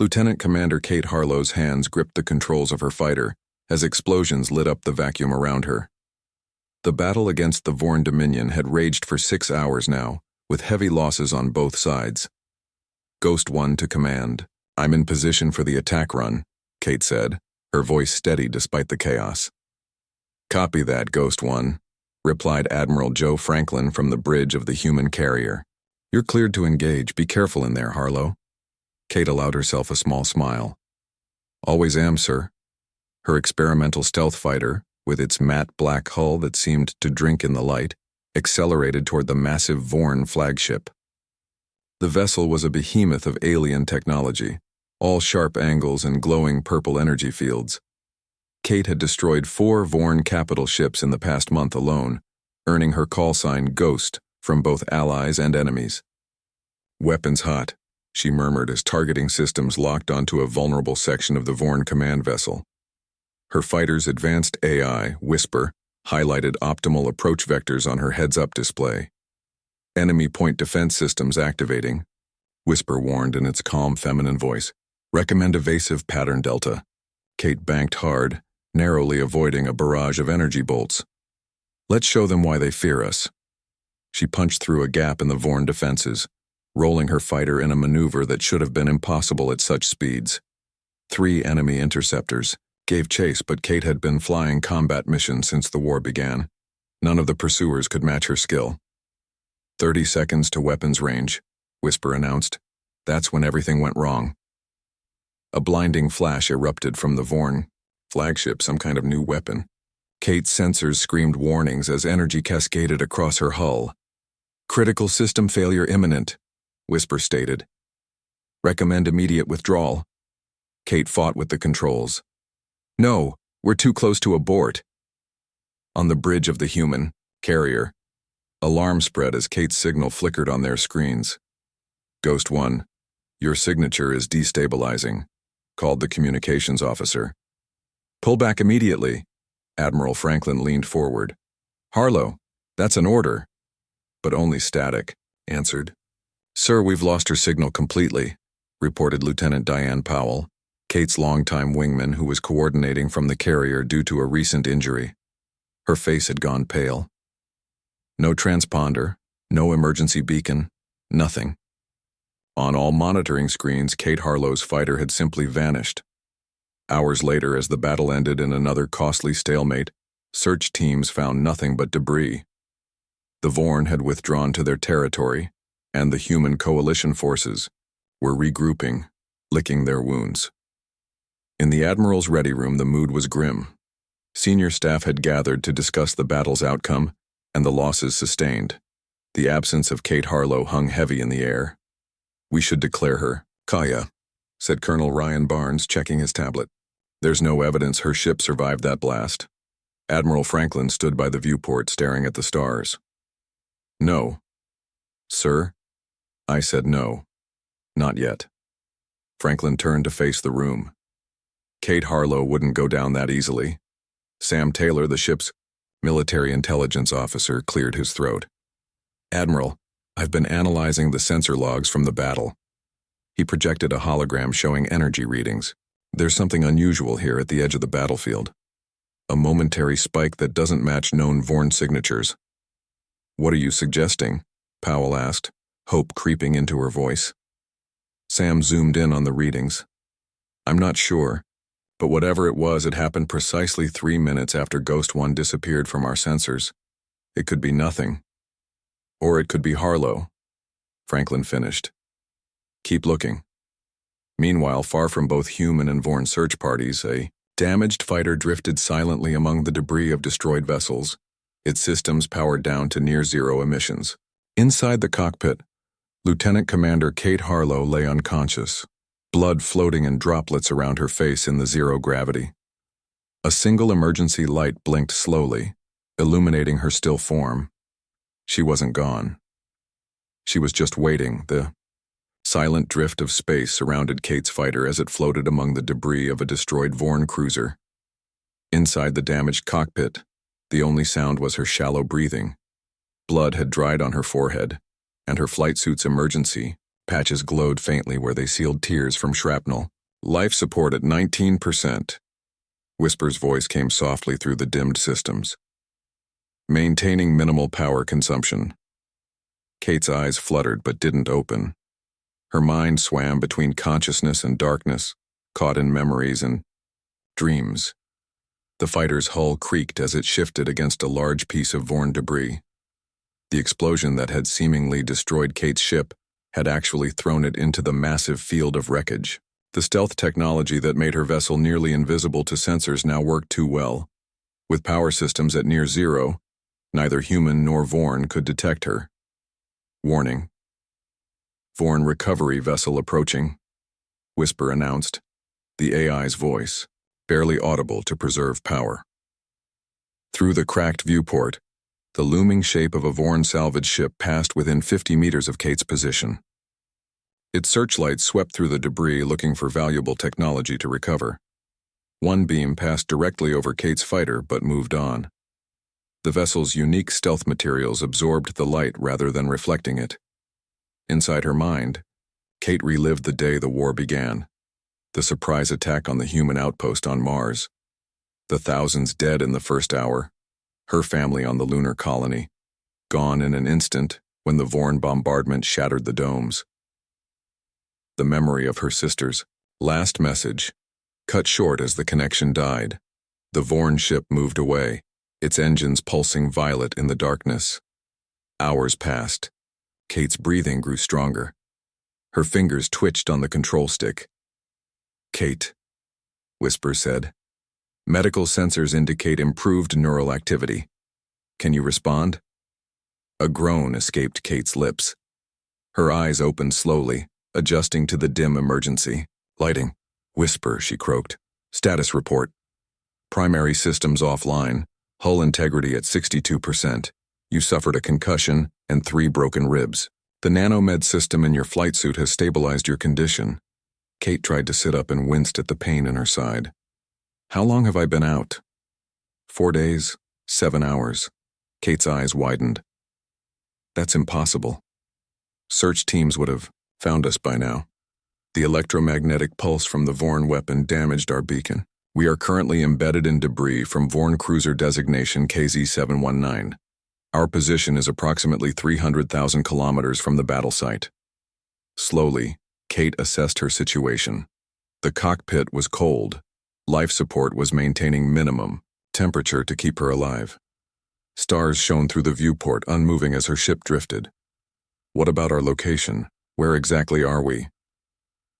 Lieutenant Commander Kate Harlow's hands gripped the controls of her fighter as explosions lit up the vacuum around her. The battle against the Vorn Dominion had raged for 6 hours now, with heavy losses on both sides. Ghost 1 to command. "I'm in position for the attack run," Kate said, her voice steady despite the chaos. "Copy that, Ghost 1," replied Admiral Joe Franklin from the bridge of the human carrier. "You're cleared to engage. Be careful in there, Harlow." Kate allowed herself a small smile. "Always am, sir." Her experimental stealth fighter, with its matte black hull that seemed to drink in the light, accelerated toward the massive Vorn flagship. The vessel was a behemoth of alien technology, all sharp angles and glowing purple energy fields. Kate had destroyed 4 Vorn capital ships in the past month alone, earning her call sign Ghost from both allies and enemies. "Weapons hot," she murmured as targeting systems locked onto a vulnerable section of the Vorn command vessel. Her fighter's advanced AI, Whisper, highlighted optimal approach vectors on her heads-up display. "Enemy point defense systems activating," Whisper warned in its calm feminine voice. "Recommend evasive pattern delta." Kate banked hard, narrowly avoiding a barrage of energy bolts. "Let's show them why they fear us." She punched through a gap in the Vorn defenses, rolling her fighter in a maneuver that should have been impossible at such speeds. 3 enemy interceptors gave chase, but Kate had been flying combat missions since the war began. None of the pursuers could match her skill. 30 seconds to weapons range," Whisper announced. That's when everything went wrong. A blinding flash erupted from the Vorn flagship, some kind of new weapon. Kate's sensors screamed warnings as energy cascaded across her hull. "Critical system failure imminent," Whisper stated. "Recommend immediate withdrawal." Kate fought with the controls. "No, we're too close to abort." On the bridge of the human carrier, alarm spread as Kate's signal flickered on their screens. "Ghost 1, your signature is destabilizing," called the communications officer. "Pull back immediately." Admiral Franklin leaned forward. "Harlow, that's an order." "But only static," answered. "Sir, we've lost her signal completely," reported Lieutenant Diane Powell, Kate's longtime wingman who was coordinating from the carrier due to a recent injury. Her face had gone pale. No transponder, no emergency beacon, nothing. On all monitoring screens, Kate Harlow's fighter had simply vanished. Hours later, as the battle ended in another costly stalemate, search teams found nothing but debris. The Vorn had withdrawn to their territory, and the human coalition forces were regrouping, licking their wounds. In the Admiral's ready room, the mood was grim. Senior staff had gathered to discuss the battle's outcome and the losses sustained. The absence of Kate Harlow hung heavy in the air. "We should declare her Kaya," said Colonel Ryan Barnes, checking his tablet. "There's no evidence her ship survived that blast." Admiral Franklin stood by the viewport staring at the stars. "No." "Sir?" I said no. "Not yet." Franklin turned to face the room. Kate Harlow wouldn't go down that easily. Sam Taylor, the ship's military intelligence officer, cleared his throat. "Admiral, I've been analyzing the sensor logs from the battle." He projected a hologram showing energy readings. "There's something unusual here at the edge of the battlefield. A momentary spike that doesn't match known Vorn signatures." "What are you suggesting?" Powell asked, hope creeping into her voice. Sam zoomed in on the readings. "I'm not sure, but whatever it was, it happened precisely 3 minutes after Ghost 1 disappeared from our sensors. It could be nothing. Or it could be Harlow." Franklin finished. "Keep looking." Meanwhile, far from both human and Vorn search parties, a damaged fighter drifted silently among the debris of destroyed vessels, its systems powered down to near-zero emissions. Inside the cockpit, Lieutenant Commander Kate Harlow lay unconscious, blood floating in droplets around her face in the zero gravity. A single emergency light blinked slowly, illuminating her still form. She wasn't gone. She was just waiting. The silent drift of space surrounded Kate's fighter as it floated among the debris of a destroyed Vorn cruiser. Inside the damaged cockpit, the only sound was her shallow breathing. Blood had dried on her forehead, and her flight suit's emergency patches glowed faintly where they sealed tears from shrapnel. Life support at 19%. Whisper's voice came softly through the dimmed systems. Maintaining minimal power consumption. Kate's eyes fluttered but didn't open. Her mind swam between consciousness and darkness, caught in memories and dreams. The fighter's hull creaked as it shifted against a large piece of Vorn debris. The explosion that had seemingly destroyed Kate's ship had actually thrown it into the massive field of wreckage. The stealth technology that made her vessel nearly invisible to sensors now worked too well. With power systems at near zero, neither human nor Vorn could detect her. Warning. Vorn recovery vessel approaching, Whisper announced, the AI's voice, barely audible to preserve power. Through the cracked viewport, the looming shape of a Vorn salvage ship passed within 50 meters of Kate's position. Its searchlights swept through the debris looking for valuable technology to recover. One beam passed directly over Kate's fighter but moved on. The vessel's unique stealth materials absorbed the light rather than reflecting it. Inside her mind, Kate relived the day the war began, the surprise attack on the human outpost on Mars, the thousands dead in the first hour, her family on the lunar colony, gone in an instant when the Vorn bombardment shattered the domes. The memory of her sister's last message, cut short as the connection died. The Vorn ship moved away, its engines pulsing violet in the darkness. Hours passed. Kate's breathing grew stronger. Her fingers twitched on the control stick. Kate, Whisper said. Medical sensors indicate improved neural activity. Can you respond? A groan escaped Kate's lips. Her eyes opened slowly, adjusting to the dim emergency. Lighting. Whisper, she croaked. Status report. Primary systems offline. Hull integrity at 62%. You suffered a concussion and 3 broken ribs. The nanomed system in your flight suit has stabilized your condition. Kate tried to sit up and winced at the pain in her side. How long have I been out? 4 days, 7 hours. Kate's eyes widened. That's impossible. Search teams would have found us by now. The electromagnetic pulse from the Vorn weapon damaged our beacon. We are currently embedded in debris from Vorn cruiser designation KZ-719. Our position is approximately 300,000 kilometers from the battle site. Slowly, Kate assessed her situation. The cockpit was cold. Life support was maintaining minimum temperature to keep her alive. Stars shone through the viewport, unmoving as her ship drifted. What about our location? Where exactly are we?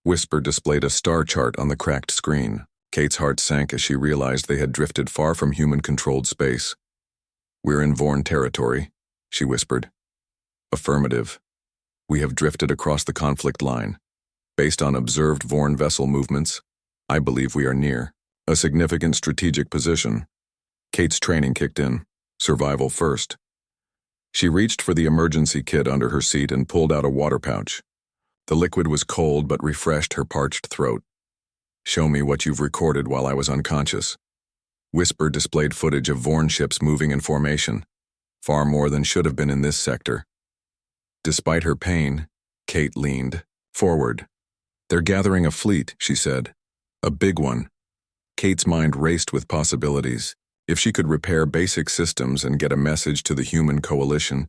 Whisper displayed a star chart on the cracked screen. Kate's heart sank as she realized they had drifted far from human-controlled space. We're in Vorn territory, she whispered. Affirmative. We have drifted across the conflict line. Based on observed Vorn vessel movements, I believe we are near a significant strategic position. Kate's training kicked in. Survival first. She reached for the emergency kit under her seat and pulled out a water pouch. The liquid was cold but refreshed her parched throat. Show me what you've recorded while I was unconscious. Whisper displayed footage of Vorn ships moving in formation, far more than should have been in this sector. Despite her pain, Kate leaned forward. They're gathering a fleet, she said. A big one. Kate's mind raced with possibilities. If she could repair basic systems and get a message to the human coalition,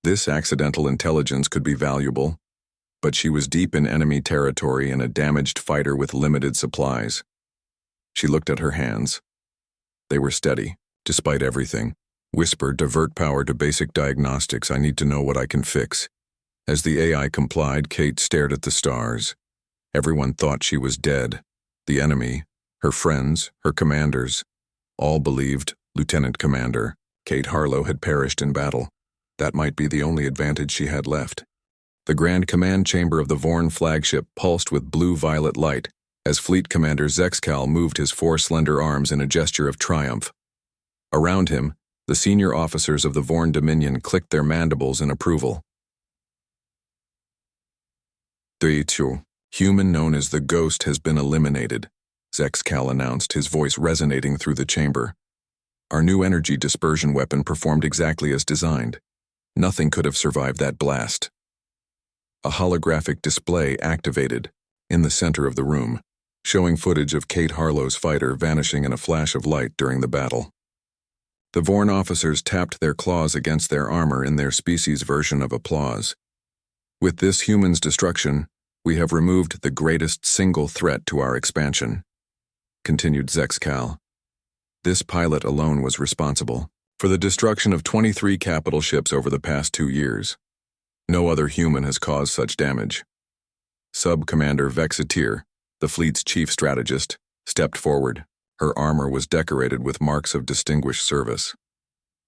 this accidental intelligence could be valuable. But she was deep in enemy territory and a damaged fighter with limited supplies. She looked at her hands. They were steady, despite everything. Whisper, divert power to basic diagnostics. I need to know what I can fix. As the AI complied, Kate stared at the stars. Everyone thought she was dead. The enemy, her friends, her commanders, all believed Lieutenant Commander Kate Harlow had perished in battle. That might be the only advantage she had left. The Grand Command Chamber of the Vorn flagship pulsed with blue-violet light as Fleet Commander Zexcal moved his 4 slender arms in a gesture of triumph. Around him, the senior officers of the Vorn Dominion clicked their mandibles in approval. The human known as the Ghost has been eliminated, Zexcal announced, his voice resonating through the chamber. Our new energy dispersion weapon performed exactly as designed. Nothing could have survived that blast. A holographic display activated in the center of the room, showing footage of Kate Harlow's fighter vanishing in a flash of light during the battle. The Vorn officers tapped their claws against their armor in their species' version of applause. With this human's destruction, we have removed the greatest single threat to our expansion, continued Zexcal. This pilot alone was responsible for the destruction of 23 capital ships over the past 2 years. No other human has caused such damage. Sub-Commander Vexiteer, the fleet's chief strategist, stepped forward. Her armor was decorated with marks of distinguished service.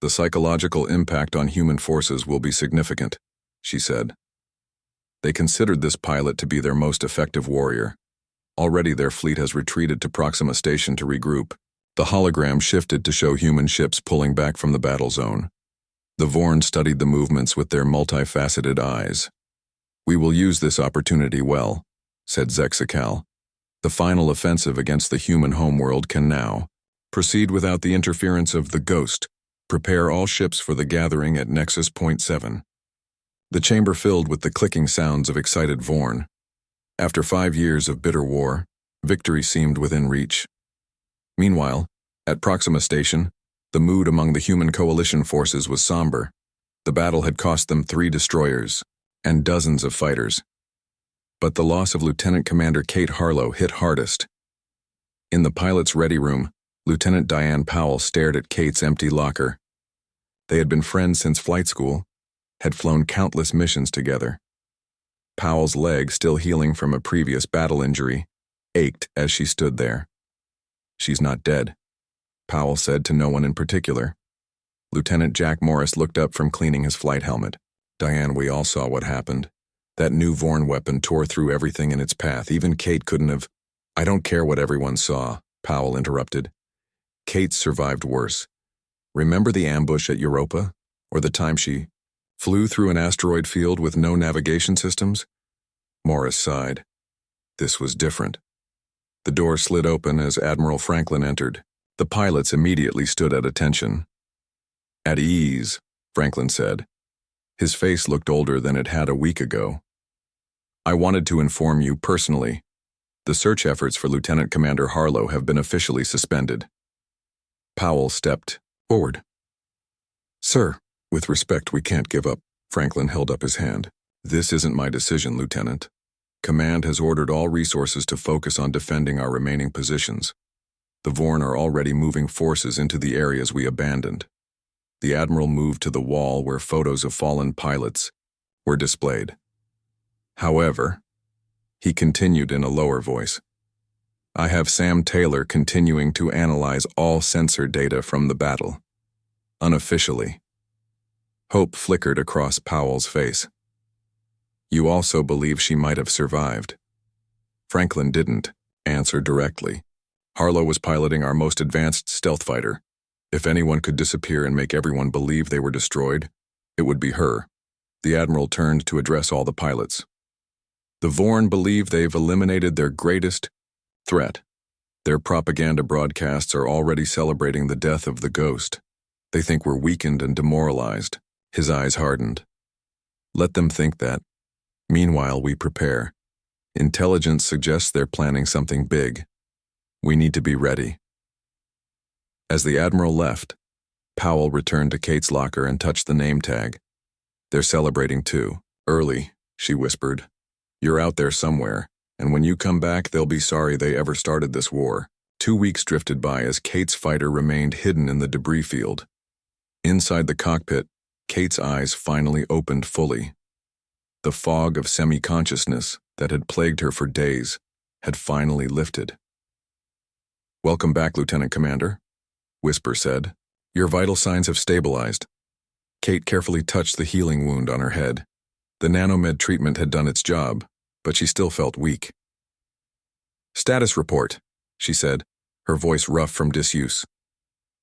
The psychological impact on human forces will be significant, she said. They considered this pilot to be their most effective warrior. Already their fleet has retreated to Proxima Station to regroup. The hologram shifted to show human ships pulling back from the battle zone. The Vorn studied the movements with their multifaceted eyes. We will use this opportunity well, said Zexcal. The final offensive against the human homeworld can now proceed without the interference of the Ghost. Prepare all ships for the gathering at Nexus Point 7. The chamber filled with the clicking sounds of excited Vorn. After 5 years of bitter war, victory seemed within reach. Meanwhile, at Proxima Station, the mood among the human coalition forces was somber. The battle had cost them 3 destroyers and dozens of fighters. But the loss of Lieutenant Commander Kate Harlow hit hardest. In the pilot's ready room, Lieutenant Diane Powell stared at Kate's empty locker. They had been friends since flight school, had flown countless missions together. Powell's leg, still healing from a previous battle injury, ached as she stood there. She's not dead, Powell said to no one in particular. Lieutenant Jack Morris looked up from cleaning his flight helmet. Diane, we all saw what happened. That new Vorn weapon tore through everything in its path. Even Kate couldn't have... I don't care what everyone saw, Powell interrupted. Kate survived worse. Remember the ambush at Europa? Or the time she flew through an asteroid field with no navigation systems? Morris sighed. This was different. The door slid open as Admiral Franklin entered. The pilots immediately stood at attention. At ease, Franklin said. His face looked older than it had a week ago. I wanted to inform you personally. The search efforts for Lieutenant Commander Harlow have been officially suspended. Powell stepped forward. Sir, with respect, we can't give up. Franklin held up his hand. This isn't my decision, Lieutenant. Command has ordered all resources to focus on defending our remaining positions. The Vorn are already moving forces into the areas we abandoned. The Admiral moved to the wall where photos of fallen pilots were displayed. However, he continued in a lower voice, I have Sam Taylor continuing to analyze all sensor data from the battle. Unofficially. Hope flickered across Powell's face. You also believe she might have survived. Franklin didn't answer directly. Harlow was piloting our most advanced stealth fighter. If anyone could disappear and make everyone believe they were destroyed, it would be her. The Admiral turned to address all the pilots. The Vorn believe they've eliminated their greatest threat. Their propaganda broadcasts are already celebrating the death of the Ghost. They think we're weakened and demoralized. His eyes hardened. Let them think that. Meanwhile, we prepare. Intelligence suggests they're planning something big. We need to be ready. As the Admiral left, Powell returned to Kate's locker and touched the name tag. They're celebrating too. Early, she whispered. You're out there somewhere, and when you come back, they'll be sorry they ever started this war. 2 weeks drifted by as Kate's fighter remained hidden in the debris field. Inside the cockpit, Kate's eyes finally opened fully. The fog of semi-consciousness that had plagued her for days had finally lifted. Welcome back, Lieutenant Commander, Whisper said. Your vital signs have stabilized. Kate carefully touched the healing wound on her head. The nanomed treatment had done its job, but she still felt weak. Status report, she said, her voice rough from disuse.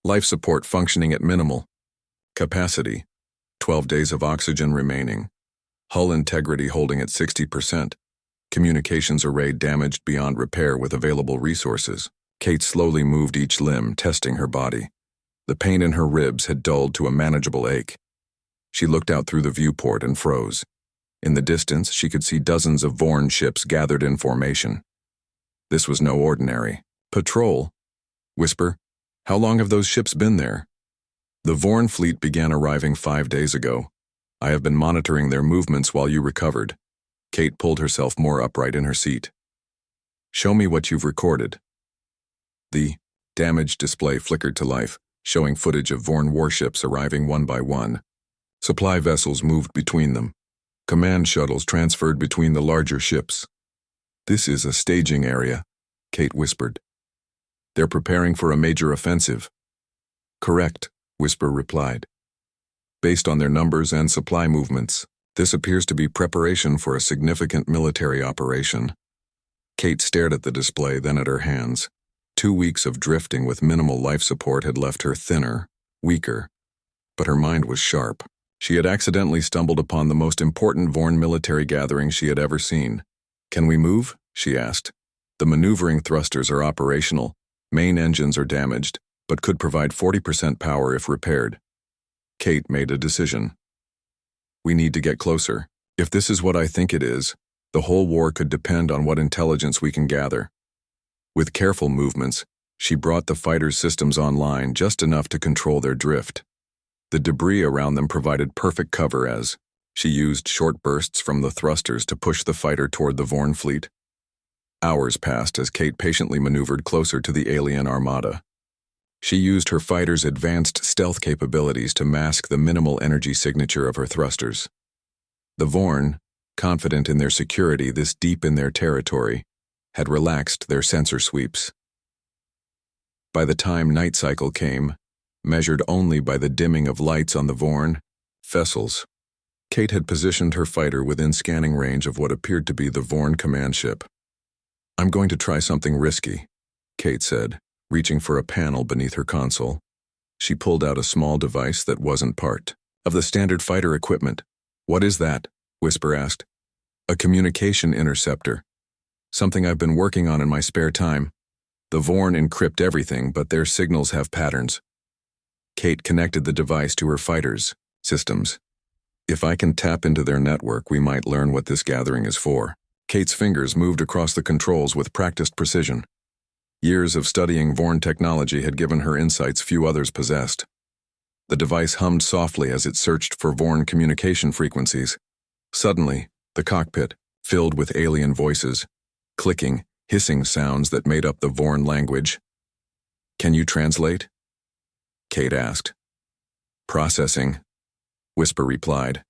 Life support functioning at minimal capacity. 12 days of oxygen remaining. Hull integrity holding at 60%. Communications array damaged beyond repair with available resources. Kate slowly moved each limb, testing her body. The pain in her ribs had dulled to a manageable ache. She looked out through the viewport and froze. In the distance, she could see dozens of Vorn ships gathered in formation. This was no ordinary patrol. Whisper, how long have those ships been there? The Vorn fleet began arriving 5 days ago. I have been monitoring their movements while you recovered. Kate pulled herself more upright in her seat. Show me what you've recorded. The damaged display flickered to life, showing footage of Vorn warships arriving one by one. Supply vessels moved between them. Command shuttles transferred between the larger ships. This is a staging area, Kate whispered. They're preparing for a major offensive. Correct, Whisper replied. Based on their numbers and supply movements, this appears to be preparation for a significant military operation. Kate stared at the display, then at her hands. 2 weeks of drifting with minimal life support had left her thinner, weaker, but her mind was sharp. She had accidentally stumbled upon the most important Vorn military gathering she had ever seen. Can we move? She asked. The maneuvering thrusters are operational, main engines are damaged, but could provide 40% power if repaired. Kate made a decision. We need to get closer. If this is what I think it is, the whole war could depend on what intelligence we can gather. With careful movements, she brought the fighters' systems online just enough to control their drift. The debris around them provided perfect cover as she used short bursts from the thrusters to push the fighter toward the Vorn fleet. Hours passed as Kate patiently maneuvered closer to the alien armada. She used her fighter's advanced stealth capabilities to mask the minimal energy signature of her thrusters. The Vorn, confident in their security this deep in their territory, had relaxed their sensor sweeps. By the time night cycle came, measured only by the dimming of lights on the Vorn vessels, Kate had positioned her fighter within scanning range of what appeared to be the Vorn command ship. I'm going to try something risky, Kate said, reaching for a panel beneath her console. She pulled out a small device that wasn't part of the standard fighter equipment. What is that? Whisper asked. A communication interceptor. Something I've been working on in my spare time. The Vorn encrypt everything, but their signals have patterns. Kate connected the device to her fighter's systems. If I can tap into their network, we might learn what this gathering is for. Kate's fingers moved across the controls with practiced precision. Years of studying Vorn technology had given her insights few others possessed. The device hummed softly as it searched for Vorn communication frequencies. Suddenly, the cockpit, filled with alien voices, clicking, hissing sounds that made up the Vorn language. Can you translate? Kate asked. Processing, Whisper replied.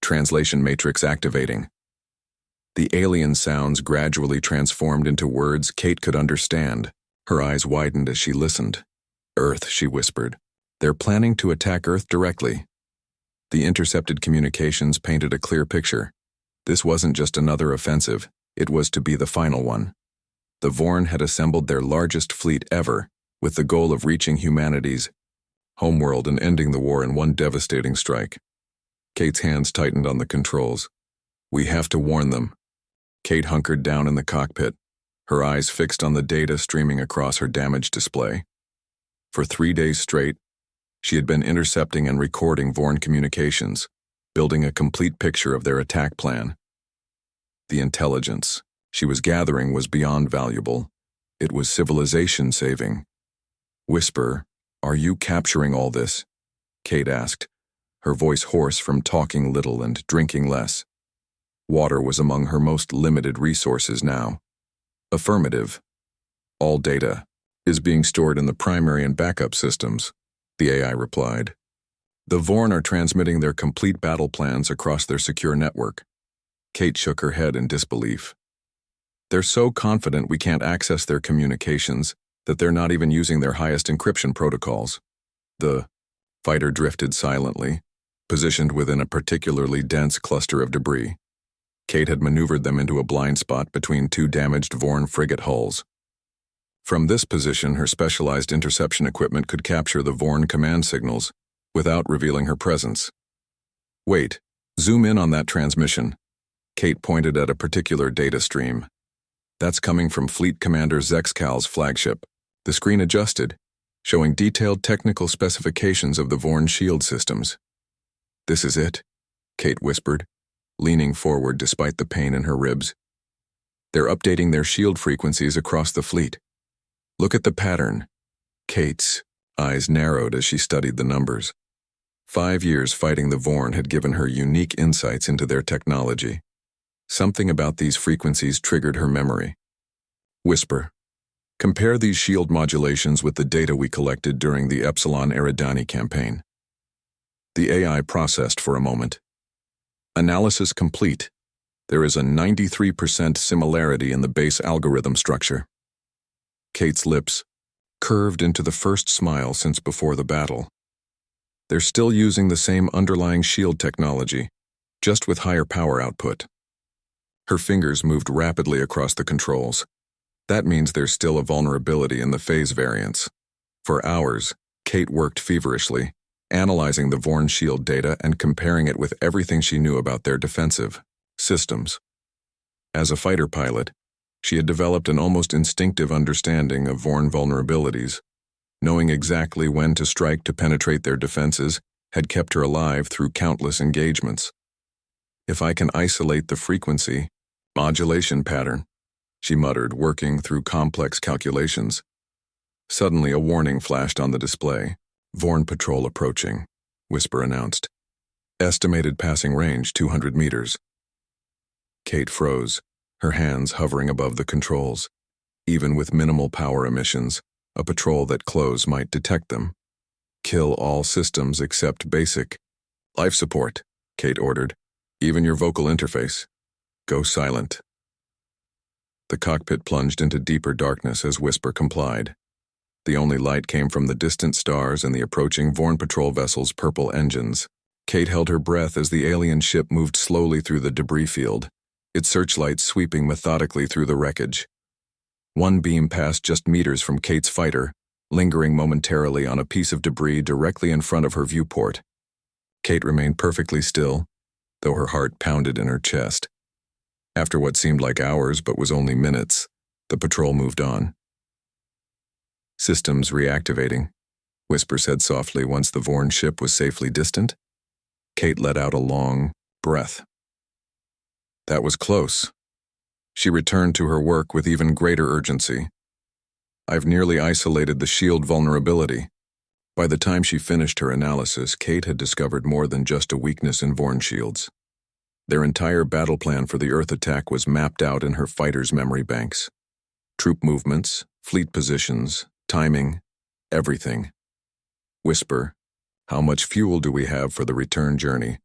Translation matrix activating. The alien sounds gradually transformed into words Kate could understand. Her eyes widened as she listened. Earth, she whispered. They're planning to attack Earth directly. The intercepted communications painted a clear picture. This wasn't just another offensive, it was to be the final one. The Vorn had assembled their largest fleet ever, with the goal of reaching humanity's homeworld and ending the war in one devastating strike. Kate's hands tightened on the controls. We have to warn them. Kate hunkered down in the cockpit, her eyes fixed on the data streaming across her damaged display. For 3 days straight, she had been intercepting and recording Vorn communications, building a complete picture of their attack plan. The intelligence she was gathering was beyond valuable. It was civilization saving. Whisper, are you capturing all this? Kate asked, her voice hoarse from talking little and drinking less. Water was among her most limited resources now. Affirmative. All data is being stored in the primary and backup systems, the AI replied. The Vorn are transmitting their complete battle plans across their secure network. Kate shook her head in disbelief. They're so confident we can't access their communications that they're not even using their highest encryption protocols. The fighter drifted silently, positioned within a particularly dense cluster of debris. Kate had maneuvered them into a blind spot between 2 damaged Vorn frigate hulls. From this position, her specialized interception equipment could capture the Vorn command signals without revealing her presence. Wait, zoom in on that transmission. Kate pointed at a particular data stream. That's coming from Fleet Commander Zexcal's flagship. The screen adjusted, showing detailed technical specifications of the Vorn shield systems. This is it, Kate whispered. leaning forward despite the pain in her ribs. "They're updating their shield frequencies across the fleet. Look at the pattern." Kate's eyes narrowed as she studied the numbers. 5 years fighting the Vorn had given her unique insights into their technology. Something about these frequencies triggered her memory. Whisper. "Compare these shield modulations with the data we collected during the Epsilon Eridani campaign." The AI processed for a moment. "Analysis complete. There is a 93% similarity in the base algorithm structure." Kate's lips curved into the first smile since before the battle. "They're still using the same underlying shield technology, just with higher power output." Her fingers moved rapidly across the controls. "That means there's still a vulnerability in the phase variance." For hours, Kate worked feverishly, analyzing the Vorn shield data and comparing it with everything she knew about their defensive systems. As a fighter pilot, she had developed an almost instinctive understanding of Vorn vulnerabilities. Knowing exactly when to strike to penetrate their defenses had kept her alive through countless engagements. "If I can isolate the frequency modulation pattern," she muttered, working through complex calculations. Suddenly, a warning flashed on the display. "Vorn patrol approaching," Whisper announced. "Estimated passing range 200 meters. Kate froze, her hands hovering above the controls. Even with minimal power emissions, a patrol that close might detect them. "Kill all systems except basic life support," Kate ordered. "Even your vocal interface. Go silent." The cockpit plunged into deeper darkness as Whisper complied. The only light came from the distant stars and the approaching Vorn patrol vessel's purple engines. Kate held her breath as the alien ship moved slowly through the debris field, its searchlights sweeping methodically through the wreckage. One beam passed just meters from Kate's fighter, lingering momentarily on a piece of debris directly in front of her viewport. Kate remained perfectly still, though her heart pounded in her chest. After what seemed like hours but was only minutes, the patrol moved on. "Systems reactivating," Whisper said softly once the Vorn ship was safely distant. Kate let out a long breath. That was close. She returned to her work with even greater urgency. "I've nearly isolated the shield vulnerability." By the time she finished her analysis, Kate had discovered more than just a weakness in Vorn shields. Their entire battle plan for the Earth attack was mapped out in her fighters' memory banks. Troop movements, fleet positions, timing, everything. "Whisper, how much fuel do we have for the return journey?"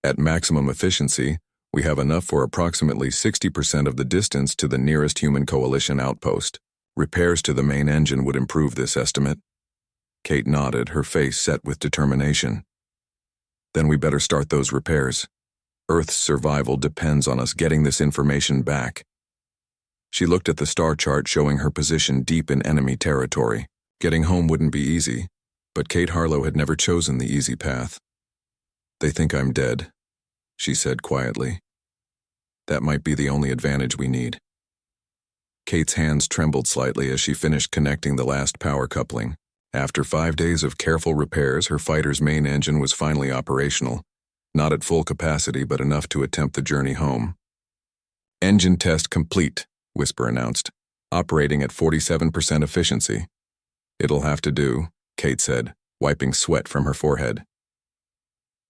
"At maximum efficiency, we have enough for approximately 60% of the distance to the nearest human coalition outpost. Repairs to the main engine would improve this estimate." Kate nodded, her face set with determination. "Then we better start those repairs. Earth's survival depends on us getting this information back." She looked at the star chart showing her position deep in enemy territory. Getting home wouldn't be easy, but Kate Harlow had never chosen the easy path. "They think I'm dead," she said quietly. "That might be the only advantage we need." Kate's hands trembled slightly as she finished connecting the last power coupling. After 5 days of careful repairs, her fighter's main engine was finally operational. Not at full capacity, but enough to attempt the journey home. "Engine test complete," Whisper announced, "operating at 47% efficiency." "It'll have to do," Kate said, wiping sweat from her forehead.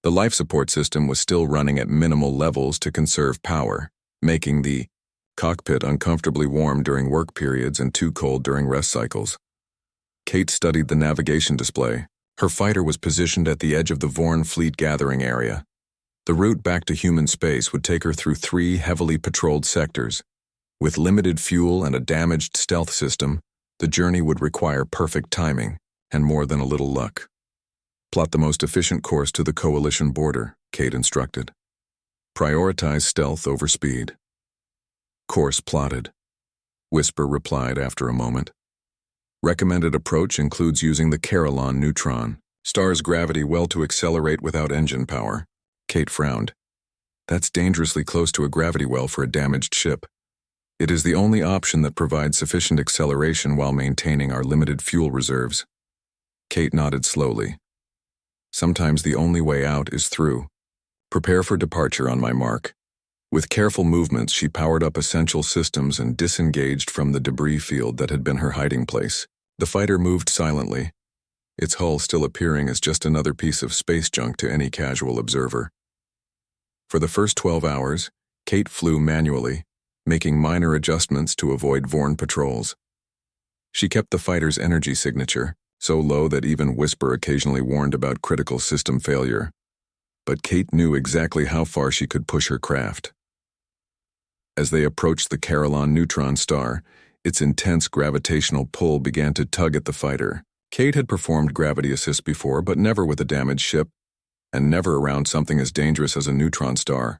The life support system was still running at minimal levels to conserve power, making the cockpit uncomfortably warm during work periods and too cold during rest cycles. Kate studied the navigation display. Her fighter was positioned at the edge of the Vorn fleet gathering area. The route back to human space would take her through 3 heavily patrolled sectors. With limited fuel and a damaged stealth system, the journey would require perfect timing and more than a little luck. "Plot the most efficient course to the coalition border," Kate instructed. "Prioritize stealth over speed." "Course plotted," Whisper replied after a moment. "Recommended approach includes using the Carillon neutron. Stars gravity well to accelerate without engine power." Kate frowned. "That's dangerously close to a gravity well for a damaged ship. It is the only option that provides sufficient acceleration while maintaining our limited fuel reserves." Kate nodded slowly. "Sometimes the only way out is through." Prepare for departure on my mark. With careful movements, she powered up essential systems and disengaged from the debris field that had been her hiding place. The fighter moved silently, its hull still appearing as just another piece of space junk to any casual observer. For the first 12 hours, Kate flew manually, making minor adjustments to avoid Vorn patrols. She kept the fighter's energy signature, so low that even Whisper occasionally warned about critical system failure. But Kate knew exactly how far she could push her craft. As they approached the Carillon neutron star, its intense gravitational pull began to tug at the fighter. Kate had performed gravity assist before, but never with a damaged ship, and never around something as dangerous as a neutron star.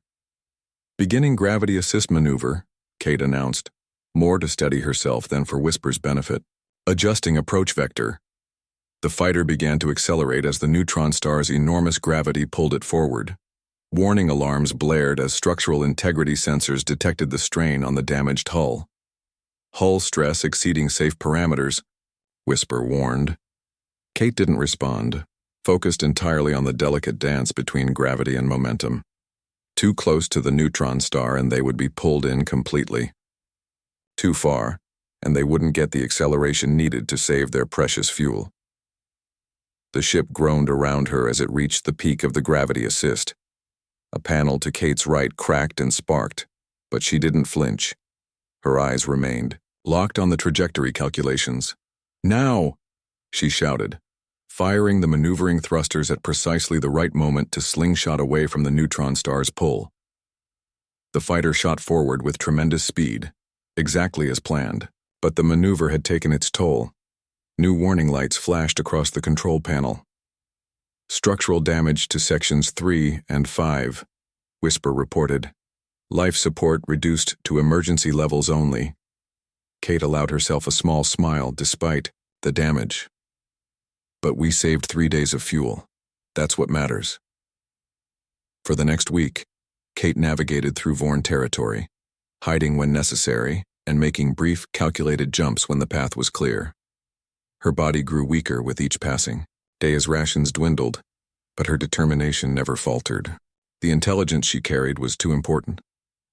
Beginning gravity assist maneuver, Kate announced, more to steady herself than for Whisper's benefit. Adjusting approach vector. The fighter began to accelerate as the neutron star's enormous gravity pulled it forward. Warning alarms blared as structural integrity sensors detected the strain on the damaged hull. Hull stress exceeding safe parameters, Whisper warned. Kate didn't respond, focused entirely on the delicate dance between gravity and momentum. Too close to the neutron star and they would be pulled in completely. Too far, and they wouldn't get the acceleration needed to save their precious fuel. The ship groaned around her as it reached the peak of the gravity assist. A panel to Kate's right cracked and sparked, but she didn't flinch. Her eyes remained, locked on the trajectory calculations. "Now!" she shouted, firing the maneuvering thrusters at precisely the right moment to slingshot away from the neutron star's pull. The fighter shot forward with tremendous speed, exactly as planned, but the maneuver had taken its toll. New warning lights flashed across the control panel. "Structural damage to sections 3 and 5, Whisper reported. "Life support reduced to emergency levels only." Kate allowed herself a small smile despite the damage. "But we saved 3 days of fuel. That's what matters." For the next week, Kate navigated through Vorn territory, hiding when necessary and making brief, calculated jumps when the path was clear. Her body grew weaker with each passing. Daya's rations dwindled, but her determination never faltered. The intelligence she carried was too important.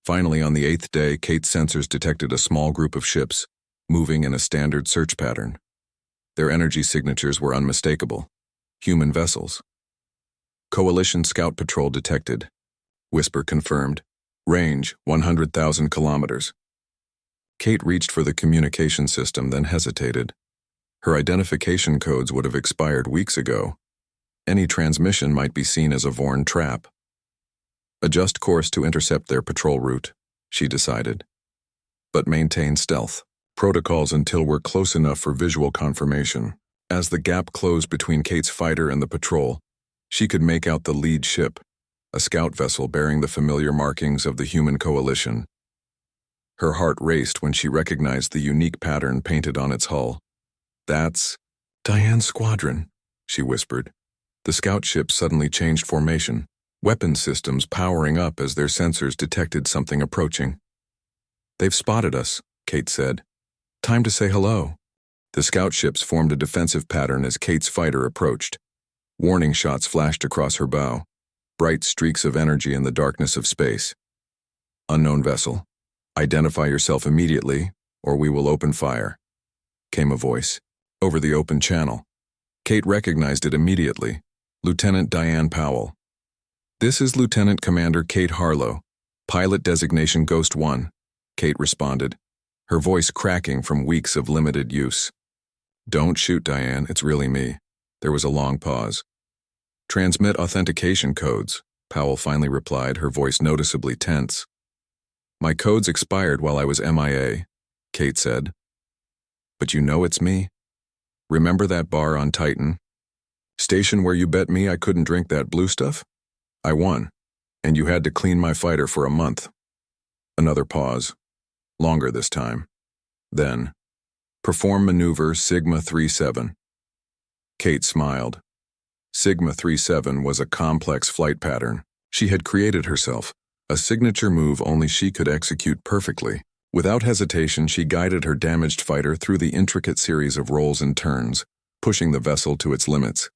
Finally, on the 8th day, Kate's sensors detected a small group of ships, moving in a standard search pattern. Their energy signatures were unmistakable. Human vessels. "Coalition Scout Patrol detected," Whisper confirmed. "Range, 100,000 kilometers." Kate reached for the communication system, then hesitated. Her identification codes would have expired weeks ago. Any transmission might be seen as a Vorn trap. Adjust course to intercept their patrol route, she decided. But maintain stealth protocols until we're close enough for visual confirmation. As the gap closed between Kate's fighter and the patrol, she could make out the lead ship, a scout vessel bearing the familiar markings of the human coalition. Her heart raced when she recognized the unique pattern painted on its hull. "That's Diane's squadron," she whispered. The scout ship suddenly changed formation, weapon systems powering up as their sensors detected something approaching. "They've spotted us," Kate said. "Time to say hello." The scout ships formed a defensive pattern as Kate's fighter approached. Warning shots flashed across her bow, bright streaks of energy in the darkness of space. "Unknown vessel. Identify yourself immediately, or we will open fire," came a voice, over the open channel. Kate recognized it immediately. Lieutenant Diane Powell. "This is Lieutenant Commander Kate Harlow, pilot designation Ghost 1, Kate responded, her voice cracking from weeks of limited use. "Don't shoot, Diane, it's really me." There was a long pause. "Transmit authentication codes," Powell finally replied, her voice noticeably tense. "My codes expired while I was MIA, Kate said. "But you know it's me? Remember that bar on Titan? Station where you bet me I couldn't drink that blue stuff? I won, and you had to clean my fighter for a month." Another pause. Longer this time. Then, "Perform maneuver Sigma 37. Kate smiled. Sigma 37 was a complex flight pattern she had created herself, a signature move only she could execute perfectly. Without hesitation, she guided her damaged fighter through the intricate series of rolls and turns, pushing the vessel to its limits.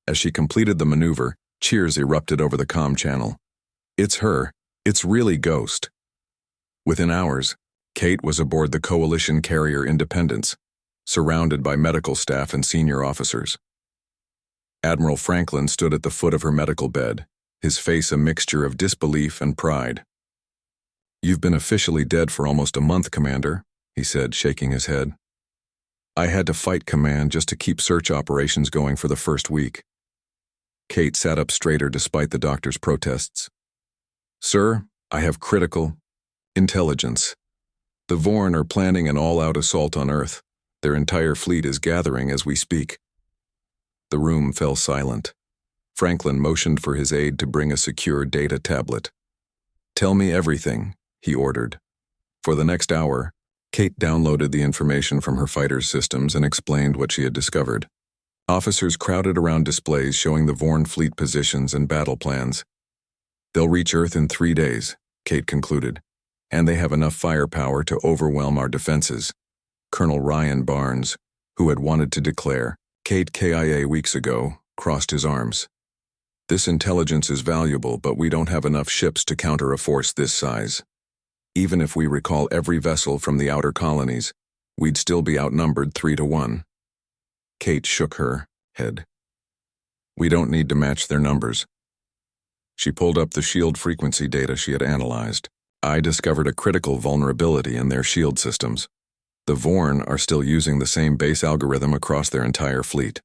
As she completed the maneuver, cheers erupted over the comm channel. It's her. It's really Ghost. Within hours, Kate was aboard the coalition carrier Independence, surrounded by medical staff and senior officers. Admiral Franklin stood at the foot of her medical bed, his face a mixture of disbelief and pride. "You've been officially dead for almost a month, Commander," he said, shaking his head. "I had to fight command just to keep search operations going for the first week." Kate sat up straighter despite the doctor's protests. "Sir, I have critical intelligence. The Vorn are planning an all-out assault on Earth. Their entire fleet is gathering as we speak." The room fell silent. Franklin motioned for his aide to bring a secure data tablet. "Tell me everything," he ordered. For the next hour, Kate downloaded the information from her fighter's systems and explained what she had discovered. Officers crowded around displays showing the Vorn fleet positions and battle plans. "They'll reach Earth in 3 days," Kate concluded, "and they have enough firepower to overwhelm our defenses." Colonel Ryan Barnes, who had wanted to declare Kate KIA weeks ago, crossed his arms. "This intelligence is valuable, but we don't have enough ships to counter a force this size. Even if we recall every vessel from the outer colonies, we'd still be outnumbered 3-1. Kate shook her head. "We don't need to match their numbers." She pulled up the shield frequency data she had analyzed. "I discovered a critical vulnerability in their shield systems. The Vorn are still using the same base algorithm across their entire fleet.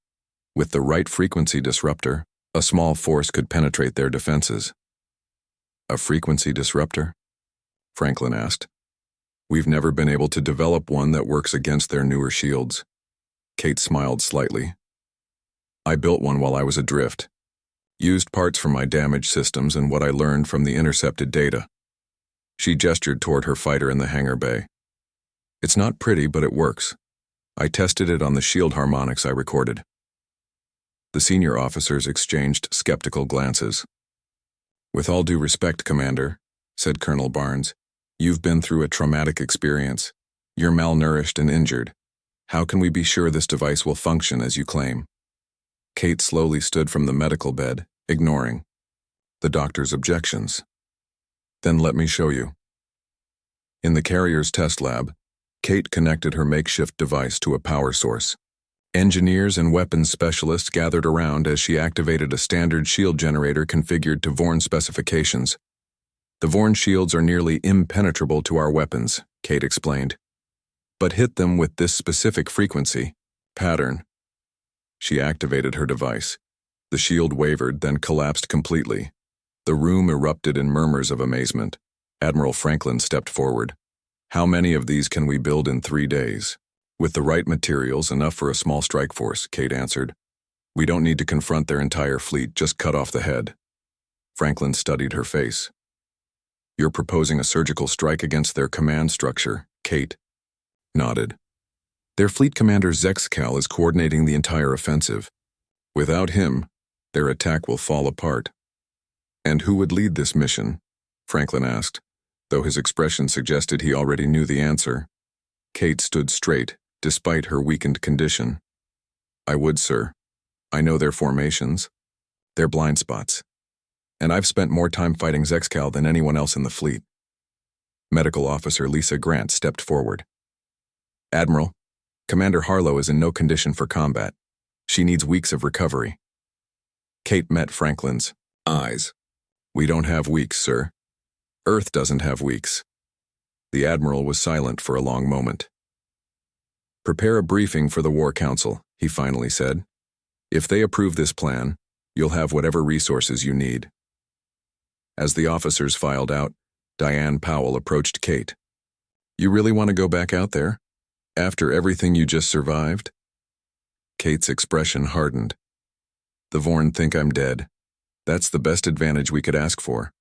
With the right frequency disruptor, a small force could penetrate their defenses." "A frequency disruptor?" Franklin asked. "We've never been able to develop one that works against their newer shields." Kate smiled slightly. "I built one while I was adrift. Used parts from my damaged systems and what I learned from the intercepted data." She gestured toward her fighter in the hangar bay. "It's not pretty, but it works. I tested it on the shield harmonics I recorded." The senior officers exchanged skeptical glances. "With all due respect, Commander," said Colonel Barnes, "you've been through a traumatic experience. You're malnourished and injured. How can we be sure this device will function as you claim?" Kate slowly stood from the medical bed, ignoring the doctor's objections. "Then let me show you." In the carrier's test lab, Kate connected her makeshift device to a power source. Engineers and weapons specialists gathered around as she activated a standard shield generator configured to Vorn specifications. "The Vorn shields are nearly impenetrable to our weapons," Kate explained. "But hit them with this specific frequency pattern." She activated her device. The shield wavered, then collapsed completely. The room erupted in murmurs of amazement. Admiral Franklin stepped forward. "How many of these can we build in 3 days?" "With the right materials, enough for a small strike force," Kate answered. "We don't need to confront their entire fleet, just cut off the head." Franklin studied her face. "You're proposing a surgical strike against their command structure," Kate nodded. "Their fleet commander Zexcal is coordinating the entire offensive. Without him, their attack will fall apart." "And who would lead this mission?" Franklin asked, though his expression suggested he already knew the answer. Kate stood straight, despite her weakened condition. "I would, sir. I know their formations, their blind spots, and I've spent more time fighting Zexcal than anyone else in the fleet." Medical Officer Lisa Grant stepped forward. "Admiral, Commander Harlow is in no condition for combat. She needs weeks of recovery." Kate met Franklin's eyes. "We don't have weeks, sir. Earth doesn't have weeks." The Admiral was silent for a long moment. "Prepare a briefing for the War Council," he finally said. "If they approve this plan, you'll have whatever resources you need." As the officers filed out, Diane Powell approached Kate. "You really want to go back out there? After everything you just survived?" Kate's expression hardened. "The Vorn think I'm dead. That's the best advantage we could ask for."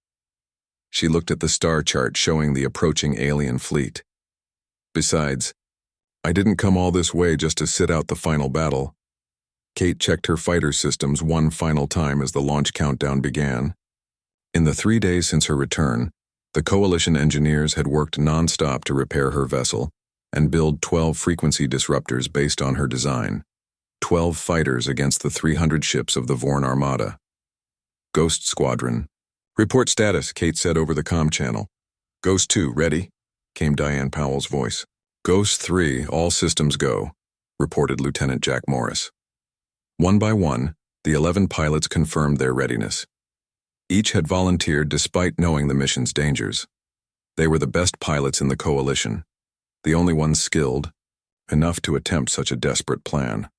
She looked at the star chart showing the approaching alien fleet. "Besides, I didn't come all this way just to sit out the final battle." Kate checked her fighter systems one final time as the launch countdown began. In the 3 days since her return, the Coalition engineers had worked non-stop to repair her vessel and build 12 frequency disruptors based on her design. 12 fighters against the 300 ships of the Vorn Armada. Ghost Squadron, Report status, Kate said over the comm channel. Ghost 2, ready? Came Diane Powell's voice. Ghost 3, all systems go, reported Lieutenant Jack Morris. One by one, the 11 pilots confirmed their readiness. Each had volunteered despite knowing the mission's dangers. They were the best pilots in the coalition, the only ones skilled enough to attempt such a desperate plan.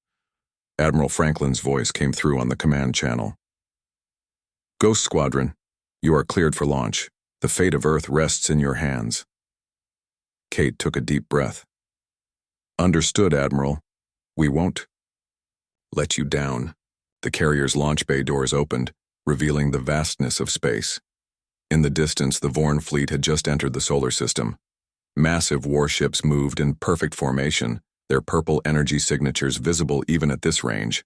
Admiral Franklin's voice came through on the command channel. Ghost Squadron, you are cleared for launch. The fate of Earth rests in your hands. Kate took a deep breath. Understood, Admiral. We won't let you down. The carrier's launch bay doors opened, revealing the vastness of space. In the distance, the Vorn fleet had just entered the solar system. Massive warships moved in perfect formation, their purple energy signatures visible even at this range.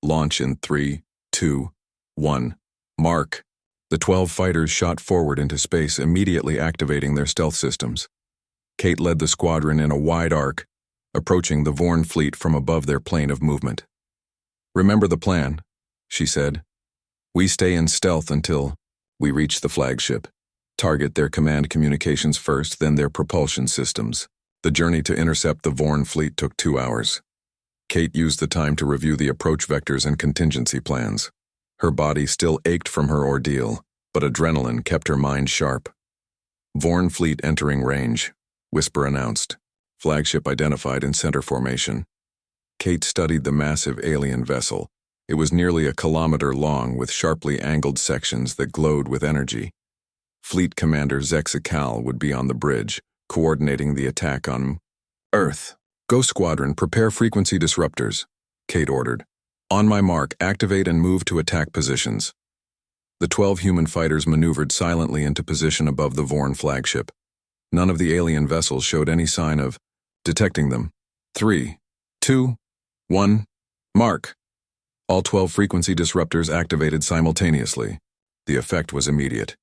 Launch in 3, 2, 1. Mark. The 12 fighters shot forward into space, immediately activating their stealth systems. Kate led the squadron in a wide arc, approaching the Vorn fleet from above their plane of movement. Remember the plan, she said. We stay in stealth until we reach the flagship. Target their command communications first, then their propulsion systems. The journey to intercept the Vorn fleet took 2 hours. Kate used the time to review the approach vectors and contingency plans. Her body still ached from her ordeal, but adrenaline kept her mind sharp. Vorn fleet entering range, Whisper announced. Flagship identified in center formation. Kate studied the massive alien vessel. It was nearly 1 kilometer long with sharply angled sections that glowed with energy. Fleet Commander Zexikal would be on the bridge, coordinating the attack on Earth. Ghost Squadron, prepare frequency disruptors, Kate ordered. On my mark, activate and move to attack positions. The 12 human fighters maneuvered silently into position above the Vorn flagship. None of the alien vessels showed any sign of detecting them. 3, 2, 1, mark. All 12 frequency disruptors activated simultaneously. The effect was immediate.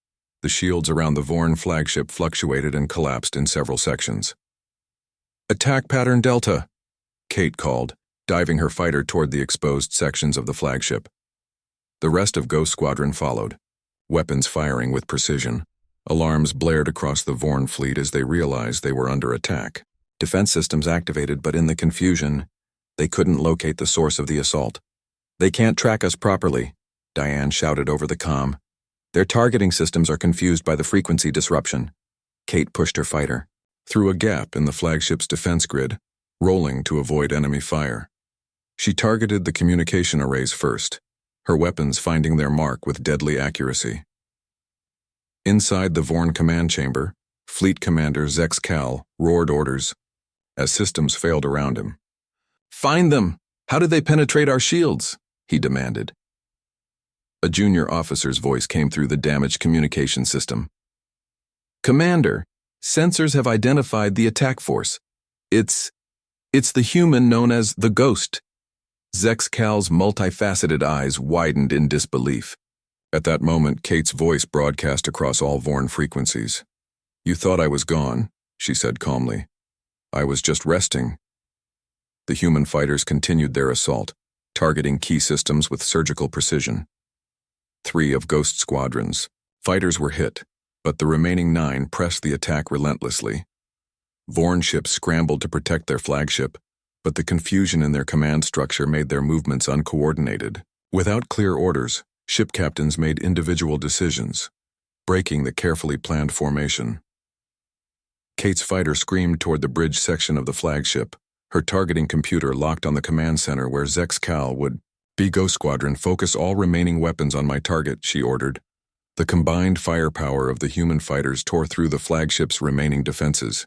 The shields around the Vorn flagship fluctuated and collapsed in several sections. Attack pattern Delta, Kate called, diving her fighter toward the exposed sections of the flagship. The rest of Ghost Squadron followed, weapons firing with precision. Alarms blared across the Vorn fleet as they realized they were under attack. Defense systems activated, but in the confusion, they couldn't locate the source of the assault. They can't track us properly, Diane shouted over the comm. Their targeting systems are confused by the frequency disruption. Kate pushed her fighter through a gap in the flagship's defense grid, rolling to avoid enemy fire. She targeted the communication arrays first, her weapons finding their mark with deadly accuracy. Inside the Vorn command chamber, Fleet Commander Zexikal roared orders as systems failed around him. Find them! How did they penetrate our shields? He demanded. A junior officer's voice came through the damaged communication system. Commander, sensors have identified the attack force. It's the human known as the Ghost. Zexikal's multifaceted eyes widened in disbelief. At that moment, Kate's voice broadcast across all Vorn frequencies. You thought I was gone, she said calmly. I was just resting. The human fighters continued their assault, targeting key systems with surgical precision. 3 of Ghost Squadron's fighters were hit, but the remaining 9 pressed the attack relentlessly. Vorn ships scrambled to protect their flagship, but the confusion in their command structure made their movements uncoordinated. Without clear orders, ship captains made individual decisions, breaking the carefully planned formation. Kate's fighter screamed toward the bridge section of the flagship, her targeting computer locked on the command center where Zexikal would be. Ghost Squadron, focus all remaining weapons on my target, she ordered. The combined firepower of the human fighters tore through the flagship's remaining defenses,